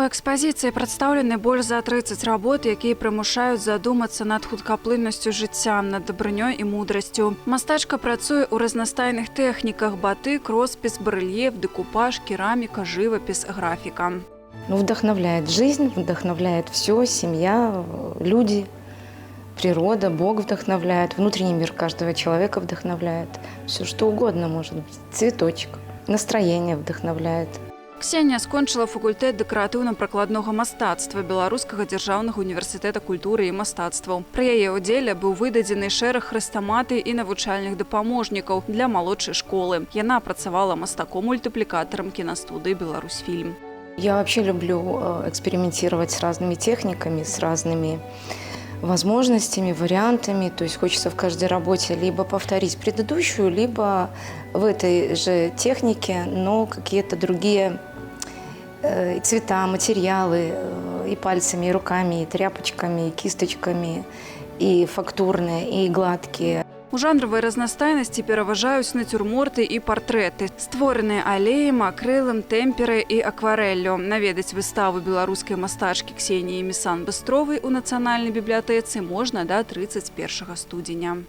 У экспазіцыі прадстаўлены больш за 30 работ, якія прымушаюць задумацца над хуткаплыннасцю жыцця, над дабрынёй і мудрасцю. Мастачка працуе ў разнастайных тэхніках: батык, роспіс, барэльеф, декупаж, кераміка, жывапіс, графіка. Вдохновляет жизнь, вдохновляет все, семья, люди, природа, Бог вдохновляет, внутренний мир каждого человека вдохновляет. Все что угодно может быть. Цветочек, настроение вдохновляет. Ксенія скончыла факультэт дэкаратыўна-прыкладнога мастацтва Беларускага дзяржаўнага універсітэта культуры і мастацтваў. Пры яе ўдзеле быў выдадзены шэраг хрэстаматый і навучальных дапаможнікаў для малодшай школы. Яна працавала мастаком-мультыплікатарам кінастудыі «Беларусьфільм». Я вообще люблю экспериментировать с разными техниками, с разными возможностями, вариантами. То есть хочется в каждой работе либо повторить предыдущую, либо в этой же технике, но какие-то другие цвета, материалы, и пальцами, и руками, и тряпочками, и кисточками, и фактурные, и гладкие. У жанравай разнастайнасці пераважаюць нацюрморты і партрэты, створаныя алеем, акрылам, тэмперай і акварэллю. Наведаць выставу беларускай мастачкі Ксеніі Місан-Быстровай у Нацыянальнай бібліятэцы можна да 31 студзеня.